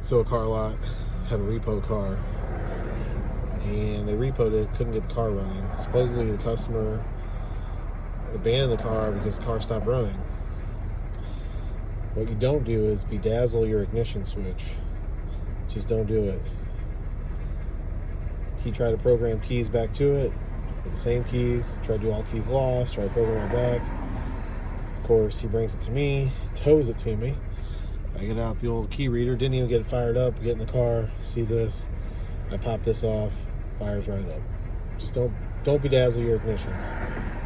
So a car lot had a repo car, and they repoed it, couldn't get the car running. Supposedly the customer abandoned the car because the car stopped running. What you don't do is bedazzle your ignition switch. Just don't do it. He tried to program keys back to it with the same keys, tried to do all keys lost, tried to program it back. Of course, he brings it to me, tows it to me. I get out the old key reader, didn't even get it fired up, get in the car, see this, I pop this off, fires right up. Just don't bedazzle your ignitions.